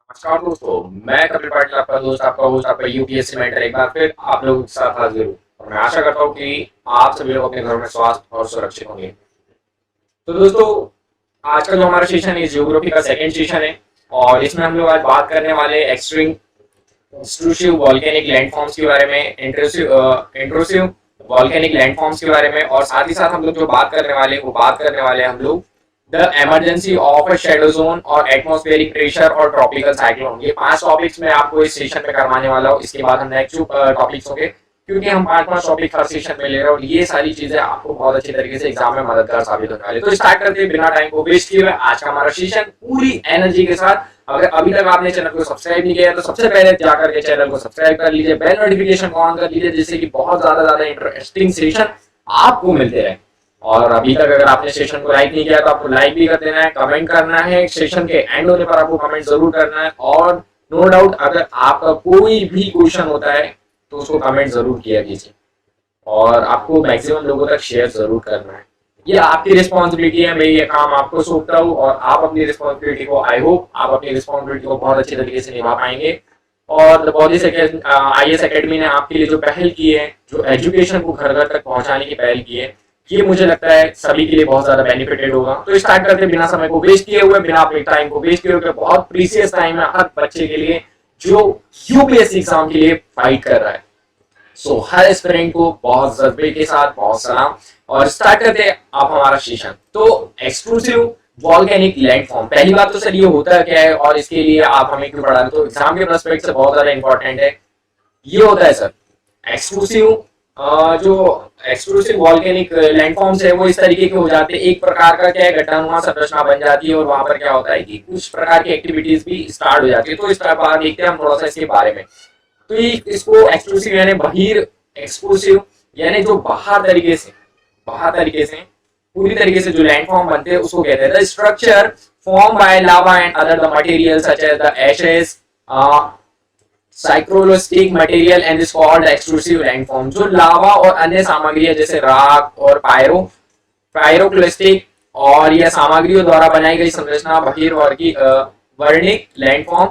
नमस्कार दोस्तों, मैं कपिल पाटिल, आपका दोस्त, आपका होस्ट, आपका यूपीएससी मेंटर एक बार फिर आप लोगों के साथ हाजिर हूँ। और मैं आशा करता हूँ कि आप सभी लोग अपने घर में स्वस्थ और सुरक्षित होंगे। तो दोस्तों, आज का जो हमारा सेशन है जियोग्राफी का सेकंड सेशन है। और इसमें हम लोग आज बात करने वाले एक्सट्रीम इंट्रूसिव वॉल्केनिक लैंडफॉर्म्स के बारे में, इंट्रूसिव वॉल्केनिक लैंडफॉर्म्स के बारे में। और साथ ही साथ हम लोग जो बात करने वाले हैं वो बात करने वाले हैं हम लोग the emergency of a shadow zone और एटमॉस्फेरिक प्रेशर और ट्रॉपिकल साइक्लोन। ये 5 टॉपिक्स में आपको इस सेशन में करवाने वाला हूँ। इसके बाद हम नेक्स्ट टॉपिक्स होंगे, क्योंकि हम 5 टॉपिक हर सेशन में ले रहे हैं और ये सारी चीजें आपको बहुत अच्छी तरीके से एग्जाम में मददगार साबित होने वाली है। तो स्टार्ट करते हैं बिना टाइम को वेस्ट किए हुए आज का हमारा सेशन पूरी एनर्जी के साथ। अगर अभी तक आपने चैनल को सब्सक्राइब नहीं किया तो सबसे पहले जाकर के चैनल को सब्सक्राइब कर लीजिए, बेल नोटिफिकेशन को ऑन कर लीजिए, जिससे कि बहुत ज्यादा इंटरेस्टिंग सेशन आपको मिलते रहे। और अभी तक अगर आपने सेशन को लाइक नहीं किया तो आपको लाइक भी कर देना है, कमेंट करना है, सेशन के एंड होने पर आपको कमेंट जरूर करना है। और नो डाउट अगर आपका कोई भी क्वेश्चन होता है तो उसको कमेंट जरूर किया कीजिए और आपको मैक्सिमम लोगों तक शेयर जरूर करना है। ये आपकी रिस्पॉन्सिबिलिटी है, मैं ये काम आपको सौंपता हूँ और आप अपनी रिस्पॉन्सिबिलिटी को, आई होप आप अपनी रिस्पॉन्सिबिलिटी को बहुत अच्छे तरीके से निभा पाएंगे। और द पॉलिस IAS एकेडमी ने आपके लिए जो पहल की है, जो एजुकेशन को घर घर तक पहुंचाने की पहल की है, ये मुझे लगता है सभी के लिए बहुत ज्यादा बेनिफिटेड होगा। तो स्टार्ट करते हैं बिना समय को वेस्ट किए हुए, बिना अपने टाइम को वेस्ट किए हुए। बहुत प्रीसियस टाइम है हर बच्चे के लिए जो यूपीएससी एग्जाम के लिए फाइट कर रहा है। सो हर एस्पिरेंट को बहुत जज्बे के साथ बहुत सलाम। और स्टार्ट करते हैं आप हमारा सेशन। तो एक्सक्लूसिव वॉल्केनिक लैंडफॉर्म, पहली बात तो सर ये होता क्या है और इसके लिए आप हमें क्यों पढ़ा रहे, तो एग्जाम के पर्सपेक्ट से बहुत ज्यादा इंपॉर्टेंट है। ये होता है सर एक्सक्लूसिव, जो एक्सक्लूसिव वॉल्केनिक लैंडफॉर्म्स है वो इस तरीके के हो जाते हैं, एक प्रकार का क्या है गड्ढानुमा संरचना बन जाती है और वहां पर क्या होता है कि कुछ प्रकार की एक्टिविटीज भी स्टार्ट हो जाती है। तो इस तरह देखते हैं हम थोड़ा सा इसके बारे में। तो ये इसको एक्सक्लूसिव यानी बहिर एक्सक्लूसिव यानी जो बाहर तरीके से पूरी तरीके से जो लैंडफॉर्म बनते हैं उसको कहते हैं the structure form by lava and other the material such as the ashes, pyroclastic material and is called exclusive landform. जो लावा और अन्य सामग्री है जैसे राख और पायरोक्लिस्टिक और यह सामग्रियों द्वारा बनाई गई संरचना बहिर्वर्णिक लैंडफॉर्म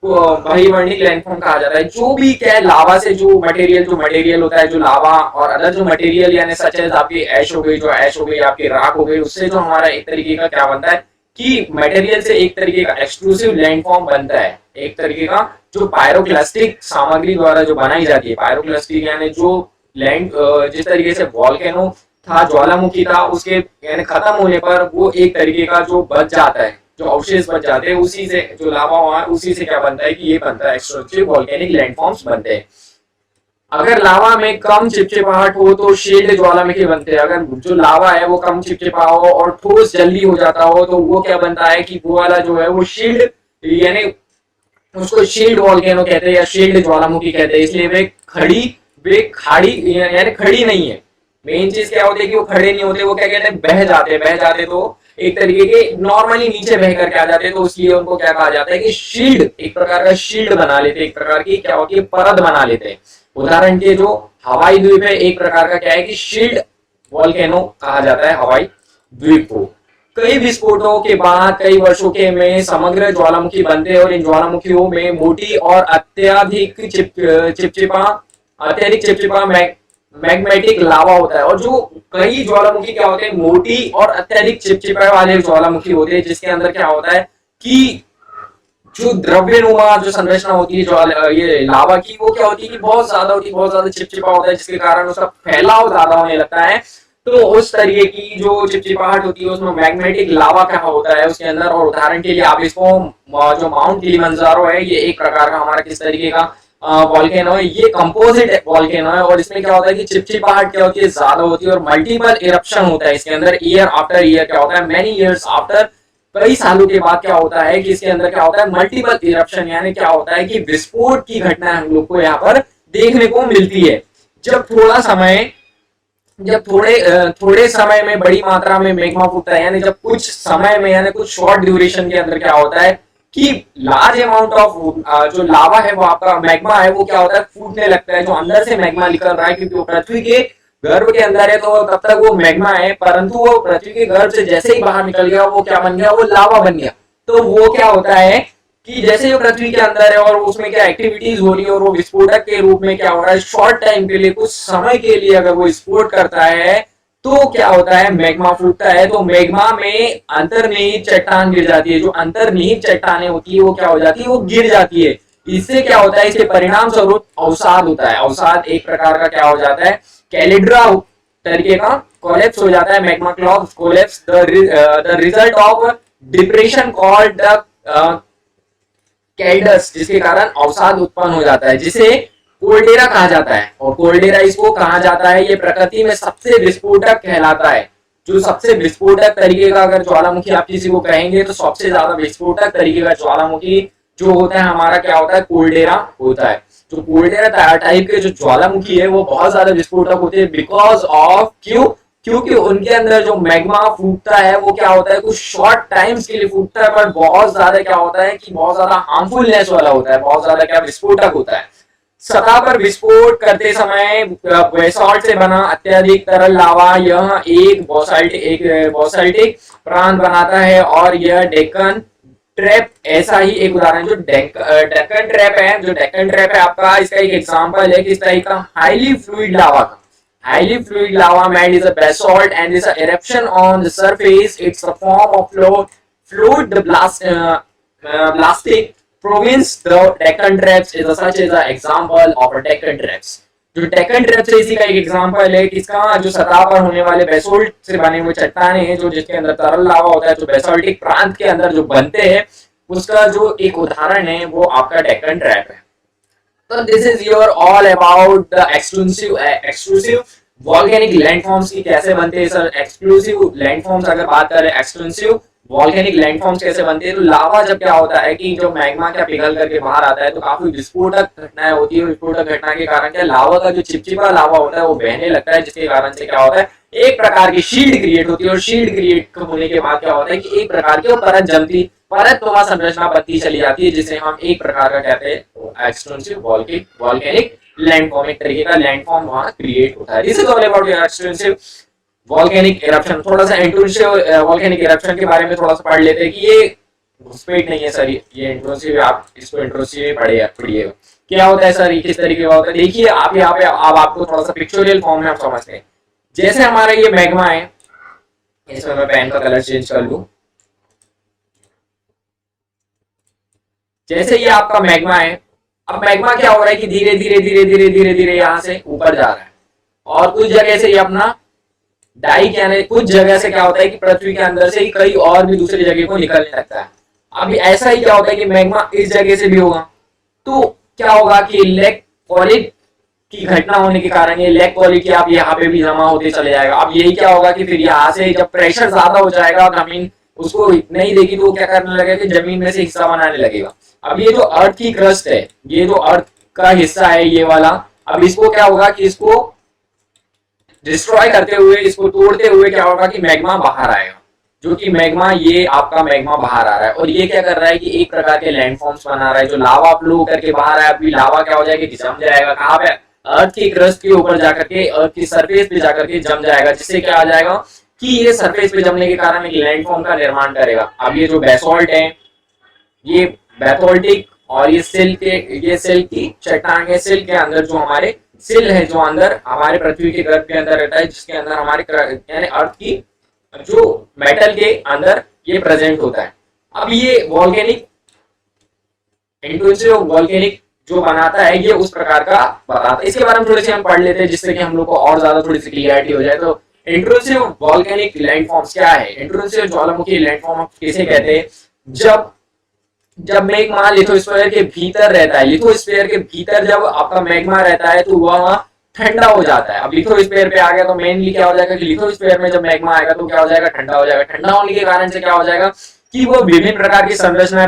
बहिर्वर्णिक लैंडफॉर्म कहा जाता है। जो भी क्या है लावा से जो मटेरियल होता है, जो लावा और अदर जो मटेरियल यानी सच एज आपकी ऐश हो गई, जो ऐश हो गई आपकी राख हो गई, उससे जो हमारा एक तरीके का क्या बनता है कि मटेरियल से एक तरीके का एक्सक्लूसिव लैंडफॉर्म बनता है। एक तरीके का जो पायरोक्लास्टिक सामग्री द्वारा जो बनाई जाती है, पायरोक्लास्टिक यानी जो लैंड जिस तरीके से वॉल्केनो था, ज्वालामुखी था, उसके यानी खत्म होने पर वो एक तरीके का जो बच जाता है, जो अवशेष बच जाते हैं, उसी से जो लावा हुआ है उसी से क्या बनता है कि ये बनता है एक्सक्लूसिव वॉल्केनिक लैंडफॉर्म्स बनते हैं। अगर लावा में कम चिपचिपाहट हो तो शील्ड ज्वालामुखी बनते हैं। अगर जो लावा है वो कम चिपचिपा हो और ठोस जल्दी हो जाता हो तो वो क्या बनता है कि वो वाला जो है वो शील्ड यानी उसको शील्ड वॉल्केनो कहते हैं या शील्ड ज्वालामुखी कहते हैं। इसलिए वे खाड़ी यानी खड़ी नहीं है। मेन चीज क्या होती है कि वो खड़े नहीं होते, वो क्या कहते हैं बह जाते तो एक तरीके के नॉर्मली नीचे बह करके आ जाते, तो इसलिए उनको क्या कहा जाता है कि शील्ड, एक प्रकार का शील्ड बना लेते, एक प्रकार की क्या होती है परत बना लेते हैं। उदाहरण के जो हवाई द्वीप है एक प्रकार का क्या है कि शील्ड वॉल्केनो कहा जाता है हवाई द्वीप को। कई विस्फोटों के बाद कई वर्षों के में समग्र ज्वालामुखी बनते हैं और इन ज्वालामुखियों में मोटी और अत्यधिक चिपचिपा मैग्मेटिक लावा होता है। और जो कई ज्वालामुखी क्या होते हैं मोटी और अत्यधिक चिपचिपा वाले ज्वालामुखी होते हैं, जिसके अंदर क्या होता है कि जो द्रव्यनुमा जो संरचना होती है जो ये लावा की, वो क्या होती है कि बहुत ज्यादा चिपचिपा होता है, जिसके कारण उसका फैलाव ज्यादा होने लगता है। तो उस तरीके की जो चिपचिपाहट होती है उसमें मैग्नेटिक लावा क्या होता है उसके अंदर। और उदाहरण के लिए आप इसको जो माउंट किलिमंजारो है, ये एक प्रकार का हमारा किस तरीके का वॉल्केनो है, ये कंपोजिट वॉल्केनो है। और इसमें क्या होता है कि चिपचिपाहट क्या होती है ज्यादा होती है और मल्टीपल इरप्शन होता है इसके अंदर। ईयर आफ्टर ईयर क्या होता है, मेनी ईयर्स आफ्टर, कई सालों के बाद क्या होता है कि इसके अंदर क्या होता है मल्टीपल इरप्शन, यानी क्या होता है कि विस्फोट की घटना हम लोग को यहाँ पर देखने को मिलती है। जब थोड़े समय में बड़ी मात्रा में मैग्मा फूटता है, यानी जब कुछ समय में यानी कुछ शॉर्ट ड्यूरेशन के अंदर क्या होता है कि लार्ज अमाउंट ऑफ जो लावा है वो आपका मैग्मा है वो क्या होता है फूटने लगता है। जो अंदर से मैग्मा निकल रहा है, क्योंकि वो पृथ्वी के गर्भ के अंदर है तो तब तक वो मैग्मा है, परंतु वो पृथ्वी के गर्भ से जैसे ही बाहर निकल गया वो क्या बन गया, वो लावा बन गया। तो वो क्या होता है कि जैसे जो पृथ्वी के अंदर है और उसमें क्या एक्टिविटीज हो रही है और वो विस्फोटक के रूप में क्या हो रहा है, शॉर्ट टाइम के लिए, कुछ समय के लिए अगर वो विस्फोट करता है तो क्या होता है, मैग्मा फूटता है। तो मैग्मा में अंतर्निहित चट्टान गिर जाती है, जो अंतर्निहित चट्टानें होती है वो क्या हो जाती है, वो गिर जाती है। इससे क्या होता है, इसके परिणाम स्वरूप अवसाद होता है। अवसाद एक प्रकार का क्या हो जाता है, कैलिड्रा तरीके का कोलेप्स हो जाता है, magma clock collapse, the result of depression called the calderas, जिसके कारण अवसाद उत्पन्न हो जाता है, जिसे कोल्डेरा कहा जाता है। और कोल्डेरा इसको कहा जाता है, ये प्रकृति में सबसे विस्फोटक कहलाता है। जो सबसे विस्फोटक तरीके का अगर ज्वालामुखी आप किसी को कहेंगे तो सबसे ज्यादा विस्फोटक तरीके का ज्वालामुखी जो होता है हमारा क्या होता है, कोल्डेरा होता है। जो कोल्डेरा टाइप के जो ज्वालामुखी है वो बहुत ज्यादा विस्फोटक होते हैं, बिकॉज ऑफ क्योंकि उनके अंदर जो मैग्मा फूटता है वो क्या होता है, कुछ शॉर्ट टाइम्स के लिए फूटता है, पर बहुत ज्यादा क्या होता है कि बहुत ज्यादा हार्मफुलनेस वाला होता है, बहुत ज्यादा क्या विस्फोटक होता है। सतह पर विस्फोट करते समय बेसाल्ट से बना अत्यधिक तरल लावा यह एक बॉसाल्टिक प्रांत बनाता है, और यह डेक्कन ट्रैप ऐसा ही एक उदाहरण। जो डेक्कन ट्रैप है, जो डेक्कन ट्रैप है आपका, इसका एक एग्जांपल है किस टाइप का, हाईली फ्लूइड लावा का। Highly fluid lava made is a basalt and is an eruption on the surface. It's a form of fluid. The blastic province, the Deccan Traps is such as an example of a Deccan Traps. जो Deccan trap से इसी का एक example है किसका, जो सतह पर होने वाले बेसोल्ट से बने हुए चट्टाने हैं, जो जिसके अंदर तरल लावा होता है, जो बेसोल्टिक प्रांत के अंदर जो बनते हैं, उसका जो एक उदाहरण है वो आपका डेक्कन ट्रैप है। So this is your all about the exclusive volcanic landforms की कैसे बनते हैं सर। एक्सक्लूसिव लैंडफॉर्म्स अगर बात करें, एक्सक्लूसिव वॉल्केनिक लैंडफॉर्म्स कैसे बनते हैं, तो लावा जब क्या होता है कि जो मैग्मा क्या पिघल करके बाहर आता है तो काफी विस्फोटक घटनाएं होती है। विस्फोटक घटना के कारण क्या लावा का जो चिपचिपा लावा होता है वो बहने लगता है, जिसके कारण से क्या होता है, एक प्रकार की शील्ड क्रिएट होती है। और शील्ड क्रिएट होने के बाद क्या होता है कि एक प्रकार की परत जमती, परत नुमा संरचना बनती चली जाती है, जिसे हम एक प्रकार का कहते हैं एक्सटेंसिव वॉल्केनिक लैंडफॉर्म। एक तरीके का लैंडफॉर्म वहां क्रिएट होता है। This is all about extensive volcanic eruption. थोड़ा सा इंट्रूसिव वॉल्केनिक इरप्शन के बारे में थोड़ा सा पढ़ लेते हैं कि ये घुसपेट नहीं है सर, ये इंट्रूसिव, आप इसको इंट्रूसिव पढ़िएगा क्या होता है सर, ये किस तरीके का होता है। देखिए आप यहाँ पे अब आपको थोड़ा सा पिक्चोरियल फॉर्म में आप समझते हैं। जैसे हमारा ये मैग्मा है, इसमें मैं पेन का कलर चेंज कर लूं। जैसे ये आपका मैग्मा है, अब मैग्मा क्या हो रहा है कि धीरे धीरे धीरे धीरे धीरे धीरे यहाँ से ऊपर जा रहा है, और कुछ जगह से ये अपना डाई यानी कुछ जगह से क्या होता है कि पृथ्वी के अंदर से ही कई और भी दूसरी जगह को निकलने लगता है। अभी ऐसा ही क्या होता है कि मैग्मा इस जगह से भी होगा, तो क्या होगा कि लेक कॉलिड की घटना होने के कारण ये लेक कॉलिड की आप यहाँ पे भी जमा होते चले जाएगा। अब यही क्या होगा कि फिर यहाँ से जब प्रेशर ज्यादा हो जाएगा, जमीन उसको नहीं देगी, तो वो क्या करने लगेगा कि जमीन में से हिस्सा बनाने लगेगा। अब ये जो अर्थ की क्रस्ट है, ये जो अर्थ का हिस्सा है ये वाला, अब इसको क्या होगा कि इसको डिस्ट्रॉय करते हुए, इसको तोड़ते हुए क्या होगा कि मैग्मा बाहर आएगा, जो कि मैग्मा, ये आपका मैग्मा बाहर आ रहा है। और ये क्या कर रहा है कि एक प्रकार के लैंडफॉर्म्स बना रहा है। जो लावा फ्लो करके बाहर आया, अभी लावा क्या हो जाएगा कि जम जाएगा, कहाँ पे, अर्थ की क्रस्ट के ऊपर जाकर के, अर्थ की सरफेस पे जाकर के जम जाएगा, जिससे क्या आ जाएगा कि ये सरफेस पे जमने के कारण एक लैंडफॉर्म का निर्माण करेगा। अब ये जो बेसोल्ट है, ये बेथोल्टिक, और ये सिल की चट्टान है। सिल के अंदर जो हमारे सिल है, जो अंदर हमारे पृथ्वी के गर्भ के अंदर रहता है, जिसके अंदर हमारे यानी अर्थ की जो मेटल के अंदर ये प्रेजेंट होता है। अब ये वॉल्केनिक इंटेंसिव वॉल्केनिक जो बनाता है, ये उस प्रकार का बताता है। इसके बारे में थोड़ी सी हम पढ़ लेते हैं, जिससे कि हम लोग को और ज्यादा थोड़ी सी क्लियरिटी हो जाए। तो इंट्रूसिव वॉल्केनिक लैंडफॉर्म्स क्या है, इंट्रूसिव ज्वालामुखी लैंडफॉर्म किसे कहते हैं, जब मैग्मा लिथोस्फीयर के भीतर रहता है, लिथोस्फीयर के भीतर जब आपका मैग्मा रहता है तो वह ठंडा हो जाता है। अब लिथोस्फीयर पे आ गया तो मेनली क्या हो जाएगा कि लिथोस्फीयर में जब मैग्मा आएगा तो क्या हो जाएगा, ठंडा हो जाएगा। ठंडा होने के कारण से क्या हो जाएगा कि वो विभिन्न प्रकार की संरचनाएं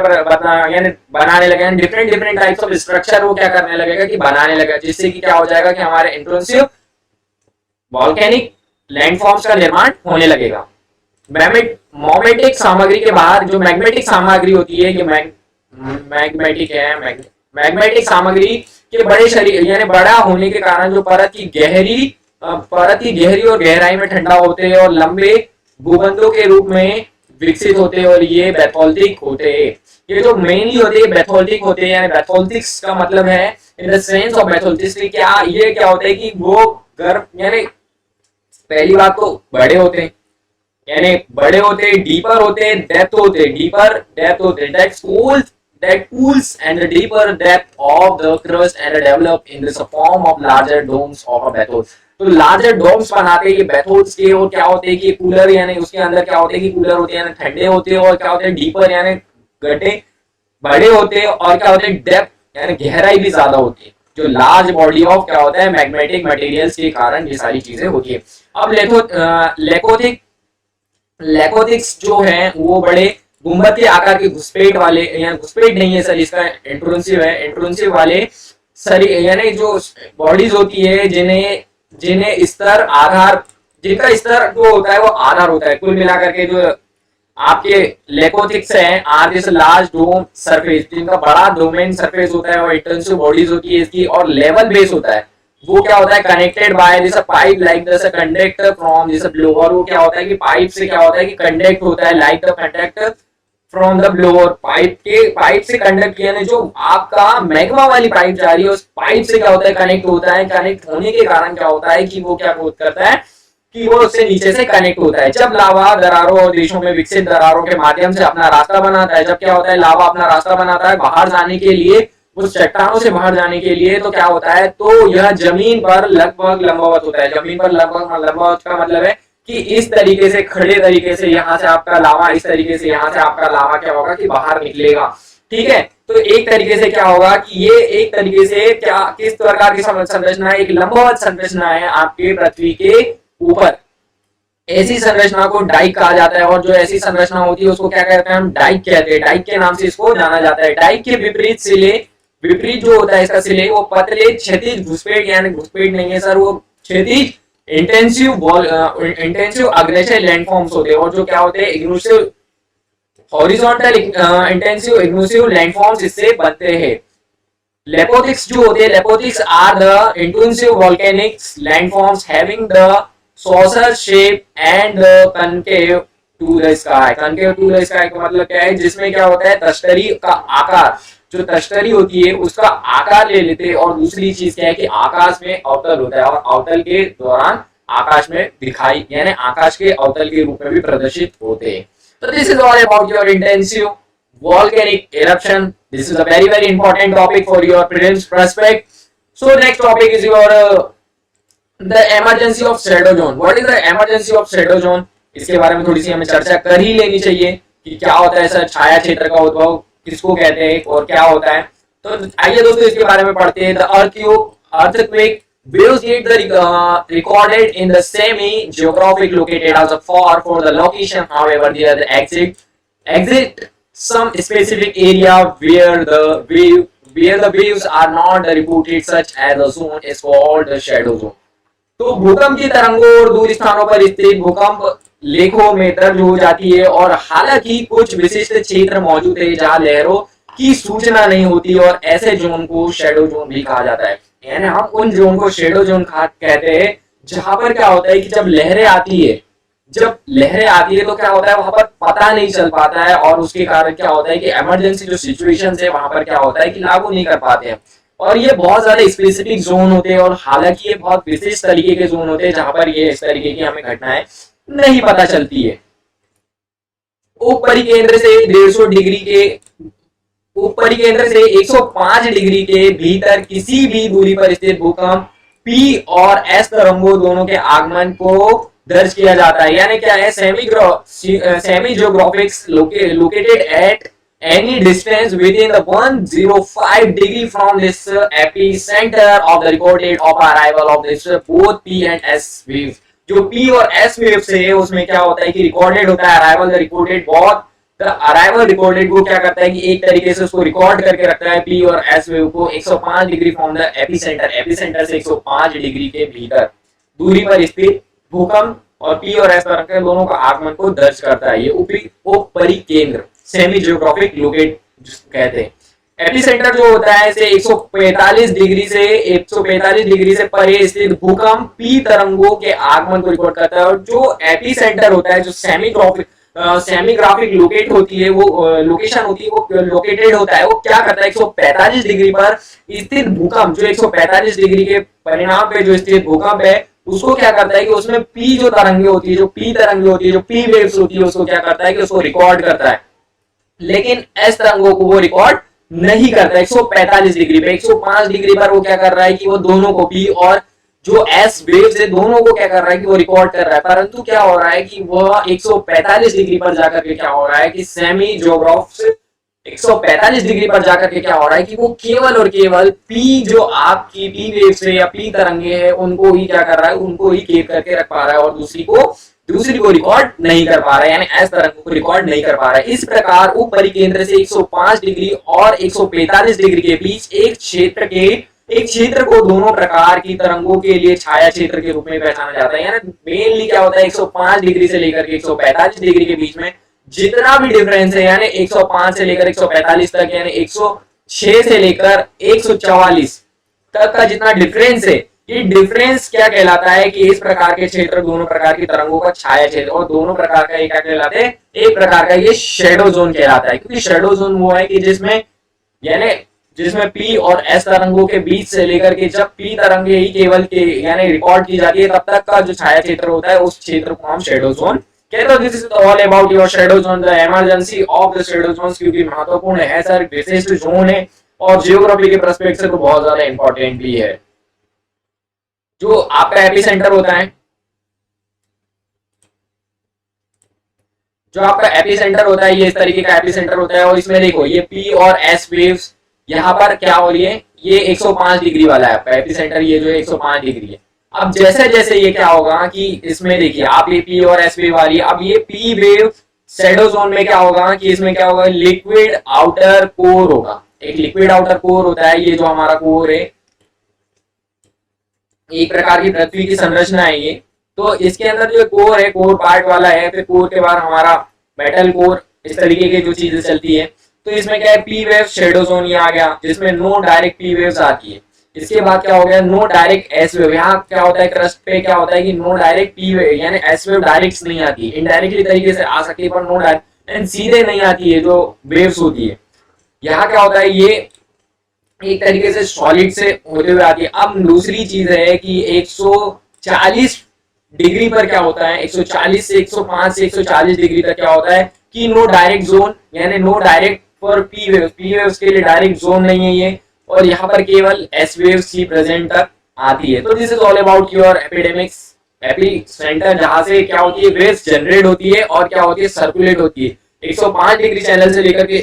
यानी बनाने लगेगा, डिफरेंट टाइप्स ऑफ स्ट्रक्चर वो क्या करने लगेगा कि बनाने लगेगा, जिससे कि क्या हो जाएगा कि हमारे इंट्रूसिव वॉल्केनिक लैंडफॉर्म्स का निर्माण होने लगेगा। मोमेटिक सामग्री के बाहर जो मैग्मेटिक सामग्री होती है, ये मैग्मेटिक है, मैग्मेटिक सामग्री के बड़े शरीर यानी बड़ा होने के कारण जो परत की गहरी और गहराई में ठंडा होते हैं और लंबे भूबंधों के रूप में विकसित होते हैं, और ये बेथोल्टिक होते हैं। ये जो मेनली होते हैं बैथोल्टिक होते हैं, यानी बैथोल्टिक्स का मतलब है इन द सेंस ऑफ बैथोल्टिक्स क्या ये क्या होता है कि वो गर्भ यानी पहली बात तो बड़े होते हैं, यानी बड़े होते हैं, डीपर होते हैं, डेप्थ होते हैं, डीपर डेप्थ होते हैं, that cools and the deeper depth of the crust and develop in the form of larger domes of a bathol। तो लार्जर डोम्स बनाते हैं ये बैथोल्स के, और क्या होते हैं कि कूलर यानी उसके अंदर क्या होते हैं कि कूलर होते हैं यानी ठंडे होते हैं, और क्या होते हैं डीपर यानी गड्ढे बड़े होते हैं, और क्या होते हैं डेप्थ यानी गहराई भी ज्यादा होती है, जो लार्ज बॉडी ऑफ क्या होता है मैग्नेटिक मटेरियल्स के कारण ये सारी चीजें होती है। अब लेकोथिक लेकोथिक्स जो है वो बड़े गुंबद के आकार के घुसपेट वाले, या घुसपेट नहीं है सर, इसका इंट्रोंसिव है, इंट्रोंसिव वाले शरीर यानी जो बॉडीज होती है जिन्हें जिन्हें स्तर आधार जिनका स्तर जो होता है वो आधार होता है। कुल मिलाकर के जो आपके लेकोथिक्स हैं are this large dome surface, जिनका बड़ा डोमेन सरफेस होता है और इंटेंसिव बॉडीज होती है इसकी, और लेवल बेस होता है, वो क्या होता है connected by this pipe like this conductor from this blower. वो क्या होता है कि पाइप से क्या होता है कि कंडक्ट होता है like the conductor from the blower, pipe से कंडक्ट किया ने जो आपका मैग्मा वाली पाइप जा रही है उस पाइप से क्या होता है कनेक्ट होता है। कनेक्ट होने के कारण क्या होता है कि वो क्या करता है कि वो उससे नीचे से कनेक्ट होता है। जब लावा दरारों और देशों में विकसित दरारों के माध्यम से अपना रास्ता बनाता है, जब क्या होता है लावा अपना रास्ता बनाता है बाहर जाने के लिए, उस चट्टानों से बाहर जाने के लिए, तो क्या होता है तो यह जमीन पर लगभग लंबवत होता है। जमीन पर लगभग लंबवत का मतलब है कि इस तरीके से खड़े तरीके से यहाँ से आपका लावा, इस तरीके से यहाँ से आपका लावा क्या होगा कि बाहर निकलेगा। ठीक है, तो एक तरीके से क्या होगा कि ये एक तरीके से क्या किस प्रकार की संरचना है, एक लंबवत संरचना है आपके पृथ्वी के ऊपर। ऐसी संरचना को डाइक कहा जाता है, और जो ऐसी संरचना होती है उसको क्या कहते हैं हम डाइक कहते हैं, डाइक के नाम से इसको जाना जाता है। डाइक के विपरीत सिले, विपरीत जो होता है इसका सिले वो पतले क्षैतिज घुसपेट, यानी घुसपेट नहीं है सर, वो क्षैतिज इंटेंसिव अग्रेसिव लैंडफॉर्म्स होते हैं, और जो क्या होते हैं igneous horizontal intensive igneous landforms इससे बनते हैं। लेपोथिक्स जो होते हैं, lopoliths are the intensive volcanics landforms having the saucer shape and concave to the sky। concave to the sky का मतलब क्या है, जिसमें क्या होता है तश्तरी का आकार, जो तश्तरी होती है उसका आकार ले लेते हैं, और दूसरी चीज क्या है कि आकाश में अवतल होता है, और अवतल के दौरान आकाश में दिखाई यानी आकाश के अवतल के रूप में भी प्रदर्शित होते हैं। तो this is all about your intensive volcanic eruption। This is a very important topic for your prelims prospect। So next topic is your the emergency of shadow zone। What is the emergency of shadow zone? इसके बारे में थोड़ी सी हमें चर्चा कर ही लेनी चाहिए कि क्या होता है सर, छाया क्षेत्र का उद्भव किसको कहते हैं और क्या होता है। तो आइए दोस्तों इसके बारे में पढ़ते हैं। The earthquake waves get the recorded in the semi geographic located as a far for the location, however they are exit some specific area where the waves are not reported, such as a zone is called the shadow zone। तो भूकंप की तरंगों और दूर स्थानों पर स्थित भूकंप लेखों में दर्ज हो जाती है, और हालांकि कुछ विशिष्ट क्षेत्र मौजूद है जहां लहरों की सूचना नहीं होती, और ऐसे जोन को शैडो जोन भी कहा जाता है। यानी हम उन जोन को शैडो जोन कहते हैं जहां पर क्या होता है कि जब लहरें आती है तो क्या होता है वहां पर पता नहीं चल पाता है, और उसके कारण क्या होता है कि इमरजेंसी जो सिचुएशंस है वहां पर क्या होता है कि लागू नहीं कर पाते हैं। और ये बहुत ज्यादा स्पेसिफिक जोन होते हैं, और हालांकि ये बहुत विशेष तरीके के जोन होते हैं जहां पर ये इस तरीके की हमें घटनाएं नहीं पता चलती है। ऊपरी केंद्र से 150 डिग्री के ऊपरी केंद्र से 105 डिग्री के भीतर किसी भी दूरी पर स्थित भूकंप पी और एस तरंगों दोनों के आगमन को दर्ज किया जाता है। यानी क्या है, semi geographics located at any distance within the 105 degree from this epicenter of the recorded of arrival of this both P and S waves। जो P और S waves है उसमें क्या होता है कि रिकॉर्डेड होता है अराइवल रिकॉर्डेड, बहुत अराइवल रिकॉर्डेड को क्या करता है कि एक तरीके से उसको रिकॉर्ड करके रखता है P और S वेव को 105 डिग्री फ्रॉम द एपिसेंटर से 105 डिग्री के भीतर दूरी पर स्थित भूकंप और P और S तरंग दोनों का आगमन को दर्ज करता है। ये ऊपरी केंद्र सेमी जियोग्राफिक लोकेट कहते हैं। एपिसेंटर जो होता है इसे 145 डिग्री से परे स्थित भूकंप पी तरंगों के आगमन को रिकॉर्ड करता है, और जो एपिसेंटर होता है जो सेमी सेमीग्राफिक लोकेट होती है, वो लोकेशन होती है, वो लोकेटेड होता है, वो क्या करता है 145 डिग्री पर स्थित भूकंप, जो 145 डिग्री के परिणाम पे जो स्थित भूकंप है उसको क्या करता है कि उसमें पी जो तरंगे होती है, जो पी तरंगे होती है, जो पी वेव्स होती है, उसको क्या करता है कि उसको रिकॉर्ड करता है। लेकिन एस तरंगों को वो रिकॉर्ड नहीं करता। 145 डिग्री पे, 105 डिग्री पर वो क्या कर रहा है कि वो दोनों को पी और जो एस वेव्स है दोनों को क्या कर रहा है कि वो रिकॉर्ड कर रहा है। परंतु क्या हो रहा है कि वह 145 डिग्री पर जाकर के क्या हो रहा है कि सेमी जियोग्राफ 145 डिग्री पर जाकर के क्या हो रहा है कि वो केवल और केवल पी जो आपकी पी वेव्स है या पी तरंगे हैं उनको ही क्या कर रहा है, उनको ही केप करके रख पा रहा है और दूसरी को रिकॉर्ड नहीं कर पा रहा है, यानी एस तरंगों को रिकॉर्ड नहीं कर पा रहा है। इस प्रकार उप परिकेंद्र से 105 डिग्री और 145 डिग्री के बीच एक क्षेत्र को दोनों प्रकार की तरंगों के लिए छाया क्षेत्र के रूप में पहचाना जाता है। यानी मेनली क्या होता है 105 डिग्री से लेकर के 145 डिग्री के बीच में जितना भी डिफरेंस है, यानी 105 से लेकर 145 तक, यानी 106 से लेकर 144 तक का जितना डिफरेंस है, ये डिफरेंस क्या कहलाता है कि इस प्रकार के क्षेत्र दोनों प्रकार की तरंगों का छाया क्षेत्र, और दोनों प्रकार का ये क्या कहलाते हैं, एक प्रकार का ये शेडो जोन कहलाता है। क्योंकि शेडो जोन वो है कि जिसमें पी और एस तरंगों के बीच से लेकर के जब पी तरंगे ही केवल के यानी रिकॉर्ड की जाती है तब तक का जो छाया क्षेत्र होता है उस क्षेत्र को हम शेडो जोन कहते हैं। This is all about your shadow zone, the emergency of the shadow zones, क्योंकि महत्वपूर्ण है सर, विशिष्ट जोन है और जियोग्राफी के पर्सपेक्टिव से तो बहुत ज्यादा इंपॉर्टेंट भी है। जो आपका एपिसेंटर होता है, जो आपका एपिसेंटर होता है, ये इस तरीके का एपिसेंटर होता है और इसमें देखो ये पी और एस वेव्स यहाँ पर क्या हो रही है, ये 105 डिग्री वाला है आपका एपिसेंटर, ये जो है 105 डिग्री है। अब जैसे जैसे ये क्या होगा कि इसमें देखिए आप ये पी और एस वेव वाली, अब ये पी वेव शेडो जोन में क्या होगा कि इसमें क्या होगा, लिक्विड आउटर कोर होगा। एक लिक्विड आउटर कोर होता है, ये जो हमारा कोर है, एक प्रकार की पृथ्वी की संरचना है ये। तो इसके अंदर जो कोर है, कोर पार्ट वाला है, फिर कोर के बाद हमारा मेटल कोर, इस तरीके की जो चीजें चलती है। तो इसमें क्या है, पी वेव शेडो जोन ये आ गया जिसमें नो डायरेक्ट पी वेव्स आती है। इसके बाद क्या हो गया, नो डायरेक्ट एस वेव। यहाँ क्या होता है, क्रस्ट पे क्या होता है कि नो डायरेक्ट पी वेव यानी एस वेव डायरेक्ट नहीं आती, इनडायरेक्टली तरीके से आ सकती है पर नो डायरेक्ट सीधे नहीं आती है जो वेव्स होती है। यहाँ क्या होता है, ये एक तरीके से सॉलिड से होते हुए आती है। अब दूसरी चीज है कि 140 डिग्री पर क्या होता है, 140 से 105 से 140 डिग्री तक क्या होता है कि नो डायरेक्ट जोन, यानी no direct for P waves के लिए डायरेक्ट जोन नहीं है ये, और यहाँ पर केवल एस वेव्स ही प्रेजेंट तक आती है। तो this is all about your AP centre, जहां से क्या होती है, वेव्स जनरेट होती है और क्या होती है, सर्कुलेट होती है। 105 डिग्री चैनल से लेकर के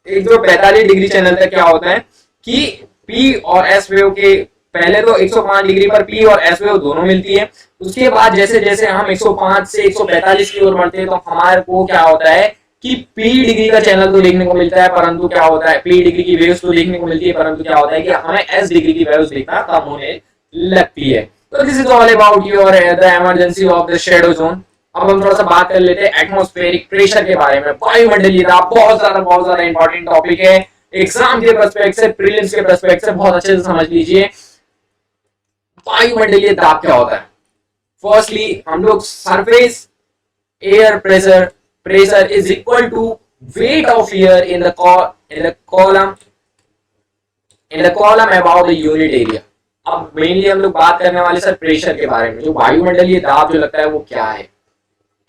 145 डिग्री चैनल तक क्या होता है कि पी और एस वेव के पहले तो 105 डिग्री पर पी और एस वेव दोनों मिलती है। उसके बाद जैसे जैसे हम 105 से 145 की ओर बढ़ते हैं तो हमारे को क्या होता है कि पी डिग्री का चैनल तो देखने को मिलता है, परंतु क्या होता है, पी डिग्री की वेव्स तो देखने को मिलती है, परंतु क्या होता है कि हमें एस डिग्री की वेव्स देखना कम होने लगती है। तो this is all about your the emergency of the shadow zone. अब हम थोड़ा सा बात कर लेते हैं एटमॉस्फेरिक प्रेशर के बारे में। वायुमंडलीय दाब बहुत ज्यादा इंपॉर्टेंट टॉपिक है, एग्जाम के पर्सपेक्टिव से, प्रीलिम्स के पर्सपेक्टिव से बहुत अच्छे से समझ लीजिए वायुमंडलीय दाब क्या होता है। फर्स्टली हम लोग surface air pressure is equal to weight of air in the column about the unit area. अब मेनली हम लोग बात करने वाले सर प्रेशर के बारे में, जो वायुमंडलीय दाब जो लगता है वो क्या है,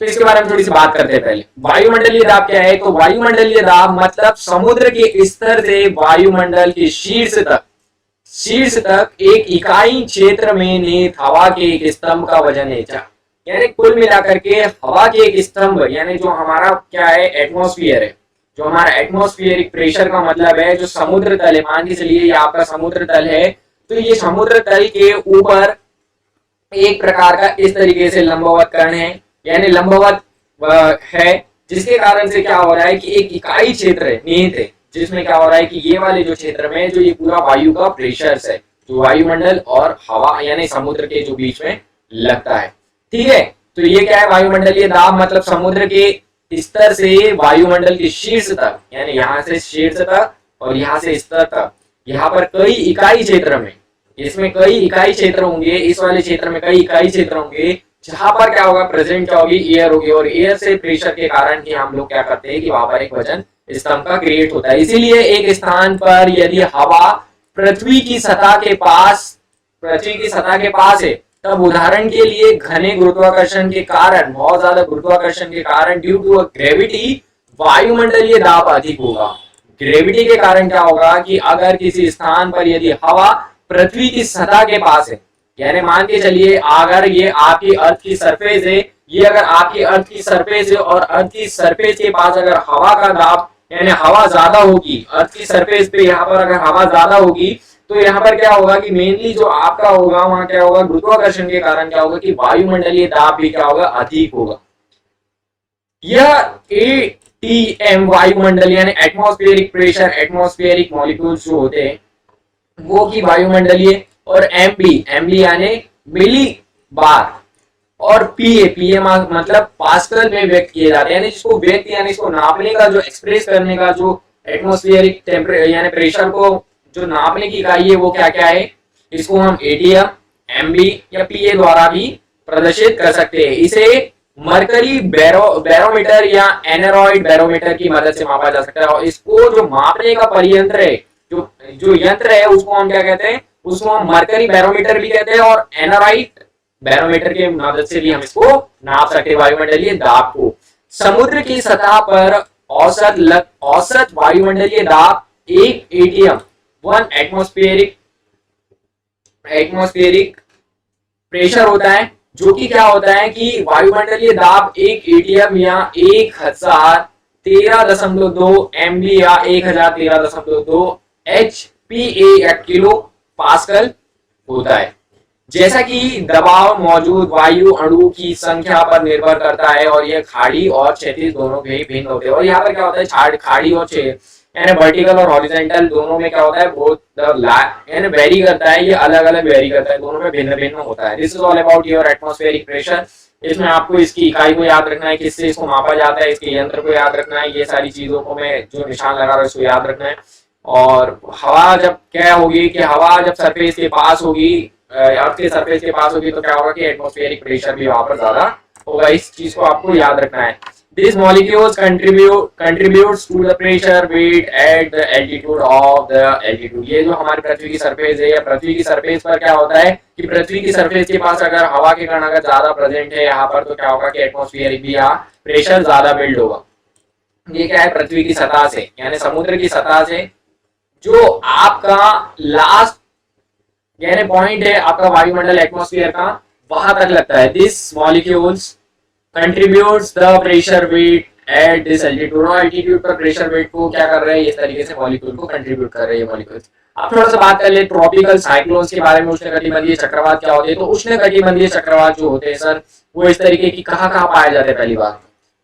तो इसके बारे में थोड़ी सी बात करते हैं। पहले वायुमंडलीय दाब क्या है, तो वायुमंडलीय दाब मतलब समुद्र के स्तर से वायुमंडल के शीर्ष तक एक इकाई क्षेत्र में निहित हवा के एक स्तंभ का वजन है। यानी कुल मिलाकर के हवा के एक स्तंभ, यानी जो हमारा क्या है, एटमॉस्फेयर है, जो हमारा एटमॉस्फेरिक प्रेशर का मतलब है जो समुद्र तल है। मान के चलिए ये आपका समुद्र तल है, तो ये समुद्र तल के ऊपर एक प्रकार का इस तरीके से लंबवत कण है, यानी लंबवत है, जिसके कारण से क्या हो रहा है कि एक इकाई क्षेत्र निहित है, जिसमें क्या हो रहा है कि ये वाले जो क्षेत्र में जो ये पूरा वायु का प्रेशर है, जो वायुमंडल और हवा यानी समुद्र के जो बीच में लगता है। ठीक है, तो ये क्या है, वायुमंडलीय दाब मतलब समुद्र के स्तर से वायुमंडल के शीर्ष तक, यानी यहाँ से शीर्ष तक और यहाँ से स्तर तक, यहाँ पर कई इकाई क्षेत्र में, इसमें कई इकाई क्षेत्र होंगे, इस वाले क्षेत्र में कई इकाई क्षेत्र होंगे, जहां पर क्या होगा, प्रेजेंट क्या होगी, एयर होगी, और एयर से प्रेशर के कारण ही हम लोग क्या करते हैं कि वहां पर एक वजन स्तंभ का क्रिएट होता है। इसीलिए एक स्थान पर यदि हवा पृथ्वी की सतह के पास है, तब उदाहरण के लिए घने गुरुत्वाकर्षण के कारण, बहुत ज्यादा गुरुत्वाकर्षण के कारण, ड्यू टू ग्रेविटी, वायुमंडलीय दाब अधिक होगा। ग्रेविटी के कारण क्या होगा कि अगर किसी स्थान पर यदि हवा पृथ्वी की सतह के पास है, यानी मान के चलिए अगर ये आपकी अर्थ की सरफेस है, ये अगर आपकी अर्थ की सरफेस है और अर्थ की सरफेस के पास अगर हवा का दाब यानी हवा ज्यादा होगी, अर्थ की सरफेस पे यहाँ पर अगर हवा ज्यादा होगी, तो यहाँ पर क्या होगा कि मेनली जो आपका होगा वहां क्या होगा, गुरुत्वाकर्षण के कारण क्या होगा कि वायुमंडलीय दाब भी क्या होगा, अधिक होगा। यह एटीएम वायुमंडल यानी एटमॉस्फेरिक प्रेशर, एटमॉस्फेरिक मॉलिक्यूल्स जो होते हैं वो की वायुमंडलीय, और एमबी यानी मिली बार, और पीए मतलब पास्कल में व्यक्त किए जाते हैं, यानी जिसको व्यक्त यानी इसको नापने का, जो एक्सप्रेस करने का, जो एटमॉस्फेरिक टेम्परेचर यानी प्रेशर को जो नापने की इकाई है वो क्या क्या है, इसको हम एटीएम, एमबी या पीए द्वारा भी प्रदर्शित कर सकते हैं। इसे मरकरी बैरोमीटर या एनेरॉइड बैरोमीटर की मदद से मापा जा सकता है, और इसको जो मापने का परियंत्र है, जो यंत्र है उसको हम क्या कहते हैं, उसको हम मरकरी बैरोमीटर भी कहते हैं, और एनेरॉइड बैरोमीटर के मदद से भी हम इसको नाप सकते हैं वायुमंडलीय दाब को। समुद्र की सतह पर औसत वायुमंडलीय दाब 1 एटीएम 1 एटमॉस्फेरिक प्रेशर होता है, जो कि क्या होता है कि वायुमंडलीय दाब 1 एटीएम या 1013.2 एमबी या 1013.2 एचपीए या किलो पास्कल होता है। जैसा कि दबाव मौजूद वायु अणु की संख्या पर निर्भर करता है, और यह खाड़ी और क्षैतिज दोनों के ही भिन्न होते हैं। और यहाँ पर क्या होता है, खाड़ी और यानी वर्टिकल और हॉरिजॉन्टल दोनों में क्या होता है, बहुत यानी वेरी करता है, ये अलग अलग वेरी करता है, दोनों में भिन्न भिन्न होता है। This is all about your atmospheric pressure. इसमें आपको इसकी इकाई को याद रखना है, किससे इसको मापा जाता है, इसके यंत्र को याद रखना है, ये सारी चीजों को मैं जो निशान लगा रहा हूँ इसको याद रखना है। और हवा जब क्या होगी कि हवा जब सरफेस के पास होगी, अर्थ के सरफेस के पास होगी, तो क्या होगा कि एटमॉस्फेरिक प्रेशर भी वहां पर ज्यादा होगा। इस चीज को आपको याद रखना है। These molecules contributes to the pressure weight at the altitude of the altitude। ये जो हमारी पृथ्वी की सरफेस है, या पृथ्वी की सरफेस पर क्या होता है कि पृथ्वी की सरफेस के पास अगर हवा के कण अगर ज्यादा प्रेजेंट है यहाँ पर, तो क्या होगा कि एटमॉस्फेरिक भी यहाँ प्रेशर ज्यादा बिल्ड होगा। ये क्या है, पृथ्वी की सतह से यानी समुद्र की सतह से जो आपका लास्ट यानी पॉइंट है आपका वायुमंडल एटमॉस्फेयर का, वहां तक लगता है। This molecules contributes the pressure weight at this altitude. और एल्टीट्यूड पर प्रेशर वेट को क्या कर रहे हैं, इस तरीके से मॉलिक्यूल को कंट्रीब्यूट कर रहे हैं मॉलिक्यूल्स। अब थोड़ा सा बात कर ले ट्रॉपिकल साइक्लोन्स के बारे में। उष्णकटिबंधीय चक्रवात क्या होते हैं, तो उष्णकटिबंधीय चक्रवात जो होते हैं सर, वो इस तरीके की कहाँ कहाँ पाए जाते हैं। पहली बात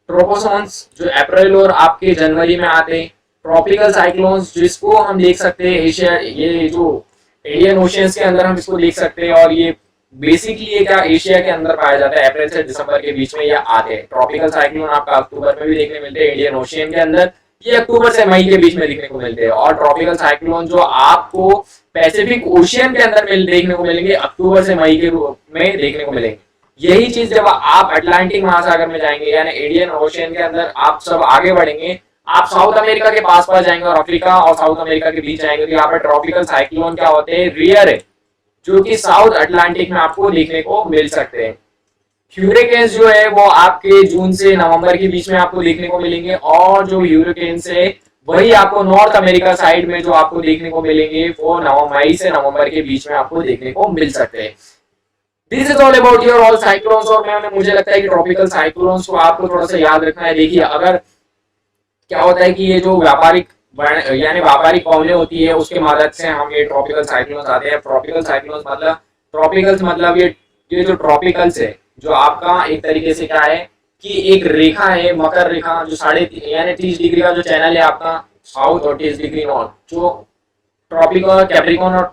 ट्रोपोसॉन्स जो अप्रैल और आपके जनवरी में आते हैं। ट्रॉपिकल साइक्लोन्स जिसको हम देख सकते हैं एशिया, ये जो इंडियन ओशियंस के अंदर हम इसको देख सकते हैं, और ये बेसिकली ये क्या एशिया के अंदर पाया जाता है। अप्रैल से दिसंबर के बीच में ये आते हैं। ट्रॉपिकल साइक्लोन आपका अक्टूबर में भी देखने मिलते हैं इंडियन ओशियन के अंदर, ये अक्टूबर से मई के बीच में देखने को मिलते हैं। और ट्रॉपिकल साइक्लोन जो आपको पैसिफिक ओशियन के अंदर देखने को मिलेंगे, अक्टूबर से मई के रूप में देखने को मिलेंगे। यही चीज जब आप अटलांटिक महासागर में जाएंगे यानी इंडियन ओशियन के अंदर आप सब आगे बढ़ेंगे, आप साउथ अमेरिका के पास जाएंगे और अफ्रीका और साउथ अमेरिका के बीच जाएंगे, तो यहाँ पर ट्रॉपिकल साइक्लोन क्या होते हैं, रियर है, जो कि साउथ अटलांटिक में आपको देखने को मिल सकते हैं। ह्यूरिकेन्स जो है वो आपके जून से नवंबर के बीच में आपको देखने को मिलेंगे, और जो ह्यूरिकेन्स है वही आपको नॉर्थ अमेरिका साइड में जो आपको देखने को मिलेंगे वो मई से नवंबर के बीच में आपको देखने को मिल सकते हैं। This is all about your all cyclones. और मुझे लगता है कि ट्रॉपिकल साइक्लोन्स को आपको थोड़ा सा याद रखना है। देखिए अगर क्या होता है कि ये जो व्यापारिक यानी व्यापारिक पवनें होती है उसके मदद से हम ये ट्रॉपिकल साइक्लोन्स आते हैं। ट्रॉपिकल साइक्लोन्स मतलब ये जो ट्रॉपिकल्स है जो आपका एक तरीके से क्या है कि एक रेखा है, मकर रेखा, जो 30 डिग्री का जो चैनल है आपका साउथ और 30 डिग्री नॉर्थ, जो ट्रॉपिक ऑफ कैप्रिकॉन और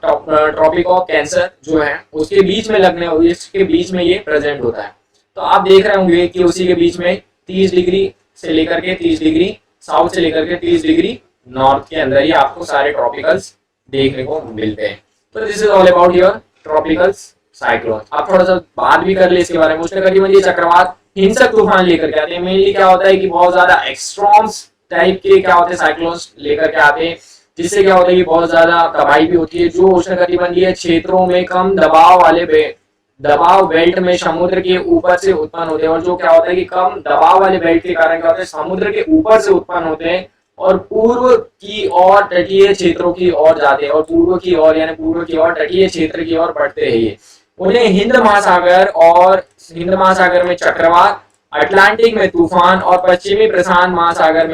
ट्रॉपिक ऑफ कैंसर जो है उसके बीच में इसके बीच में ये प्रेजेंट होता है। तो आप देख रहे होंगे कि उसी के बीच में 30 डिग्री से लेकर के 30 डिग्री साउथ से लेकर के 30 डिग्री नॉर्थ के अंदर ही आपको सारे ट्रॉपिकल्स देखने को मिलते हैं। तो this is all about your tropicals. Cyclone. आप थोड़ा सा बात भी कर ले इसके बारे में। उष्णकटिबंधीय चक्रवात हिंसक तूफान लेकर के आते हैं। मेनली क्या होता है कि बहुत ज्यादा एक्सट्रॉम्स टाइप के क्या होते हैं साइक्लोन्स लेकर के आते हैं, जिससे क्या होता है कि बहुत ज्यादा तबाही भी होती है। जो उष्णकटिबंधीय क्षेत्रों में कम दबाव वाले दबाव बेल्ट में समुद्र के ऊपर से उत्पन्न होते हैं, और जो क्या होता है कि कम दबाव वाले बेल्ट के कारण क्या होता है समुद्र के ऊपर से उत्पन्न होते हैं और पूर्व की ओर तटीय क्षेत्रों की ओर जाते हैं, और पूर्व की ओर यानी पूर्व की ओर तटीय क्षेत्र की ओर बढ़ते हैं। ये उन्हें हिंद महासागर में चक्रवात, अटलांटिक में तूफान और पश्चिमी प्रशांत महासागर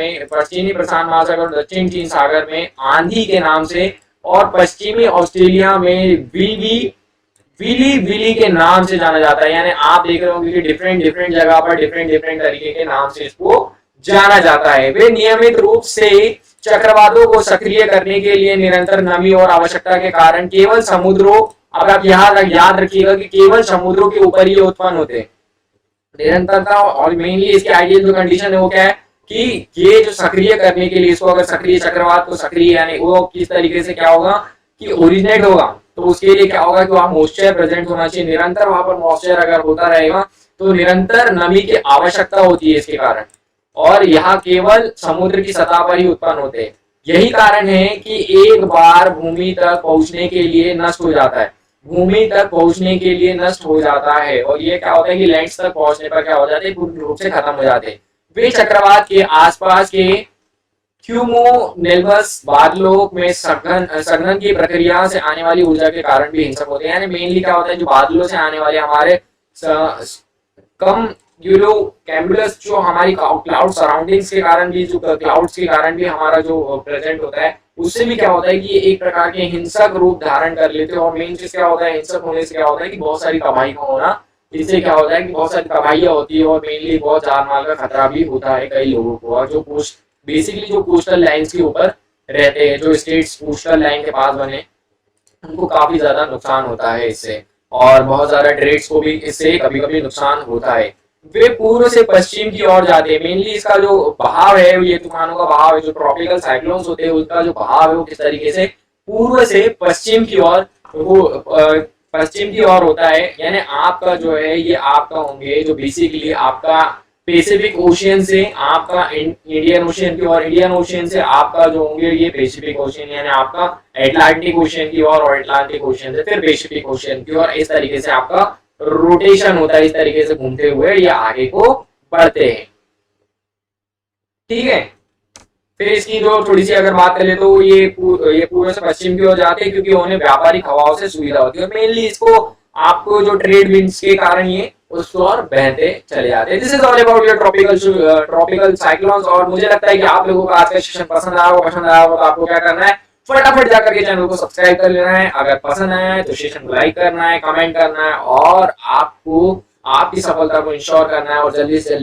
और दक्षिण चीन सागर में आंधी के नाम से, और पश्चिमी ऑस्ट्रेलिया में विली विली के नाम से जाना जाता है। यानी आप देख रहे होंगे कि डिफरेंट डिफरेंट जगह पर डिफरेंट डिफरेंट तरीके के नाम से इसको जाना जाता है। वे नियमित रूप से चक्रवातों को सक्रिय करने के लिए निरंतर नमी और आवश्यकता के कारण केवल समुद्रों, अब आप याद रखिएगा कि केवल समुद्रों के ऊपर ही उत्पन्न होते हैं निरंतरता। और मेनली इसकी आइडियल जो कंडीशन है वो क्या है कि ये जो सक्रिय करने के लिए इसको, अगर सक्रिय चक्रवात को सक्रिय यानी वो किस तरीके से क्या होगा कि ओरिजिनेट होगा, तो उसके लिए क्या होगा कि वहां मॉइस्चर प्रेजेंट होना चाहिए। निरंतर वहां पर मॉइस्चर अगर होता रहेगा तो निरंतर नमी की आवश्यकता होती है इसके कारण, और यहाँ केवल समुद्र की सतह पर ही उत्पन्न होते हैं। यही कारण है कि एक बार भूमि तक पहुंचने के लिए नष्ट हो जाता है, और ये क्या होता है कि लैंड्स तक पहुंचने पर क्या हो जाते हैं पूर्ण रूप से खत्म हो जाते हैं। वे चक्रवात के आसपास के क्यूमोनिम्बस बादलों में संघनन की प्रक्रिया से आने वाली ऊर्जा के कारण भी हिंसक होते हैं। यानी मेनली क्या होता है जो बादलों से आने वाले हमारे कम कैम्बुलस जो हमारी क्लाउड सराउंडिंग्स के कारण भी, जो क्लाउड्स के कारण भी हमारा जो प्रेजेंट होता है, उससे भी क्या होता है कि ये एक प्रकार के हिंसक रूप धारण कर लेते हैं। और मेन चीज क्या होता है हिंसक होने से क्या होता है कि बहुत सारी तबाही का होना, इससे क्या होता है कि बहुत सारी तबाहियां होती है, और मेनली बहुत जान माल का खतरा भी होता है कई लोगों को। और जो बेसिकली जो कोस्टल लाइंस के ऊपर रहते हैं, जो स्टेट्स कोस्टल लाइन के पास बने, उनको काफी ज्यादा नुकसान होता है इससे, और बहुत ज्यादा ट्रेड्स को भी इससे कभी कभी नुकसान होता है। वे पूर्व से पश्चिम की ओर जाते हैं। मेनली इसका जो बहाव है, ये तूफानों का बहाव है, जो ट्रॉपिकल साइक्लोन्स होते हैं उसका जो बहाव है वो किस तरीके से पूर्व से पश्चिम की ओर, वो पश्चिम की ओर होता है। यानी आपका जो है ये आपका होंगे जो बेसिकली आपका पैसिफिक ओशियन से आपका इंडियन ओशियन की ओर, इंडियन ओशियन से आपका जो होंगे ये पैसिफिक ओशियन यानी आपका एटलांटिक ओशियन की ओर, और एटलांटिक ओशियन से फिर पैसिफिक ओशियन की ओर। इस तरीके से आपका रोटेशन होता है, इस तरीके से घूमते हुए ये आगे को बढ़ते हैं। ठीक है, फिर इसकी जो थोड़ी सी अगर बात करें तो ये पूर्व से पश्चिम की ओर जाते हैं क्योंकि उन्हें व्यापारिक हवाओं से सुविधा होती है, और मेनली इसको आपको जो ट्रेड विंड्स के कारण ये उस ओर बहते चले जाते हैं। This is all about your tropical cyclones. और मुझे लगता है कि आप लोगों को आज का सेशन पसंद आया होगा, तो आपको क्या करना है फटाफट जाकर के चैनल को सब्सक्राइब कर लेना है। अगर पसंद आया है तो सेशन को लाइक करना है, कमेंट करना है, और आपको आपकी सफलता को इंश्योर करना है, और जल्दी से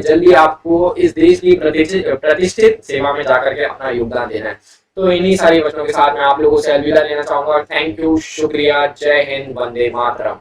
जल्दी आपको इस देश की प्रतिष्ठित सेवा में जाकर के अपना योगदान देना है। तो इन्हीं सारी वचनों के साथ मैं आप लोगों से अलविदा लेना चाहूंगा। थैंक यू, शुक्रिया, जय हिंद, वंदे मातरम।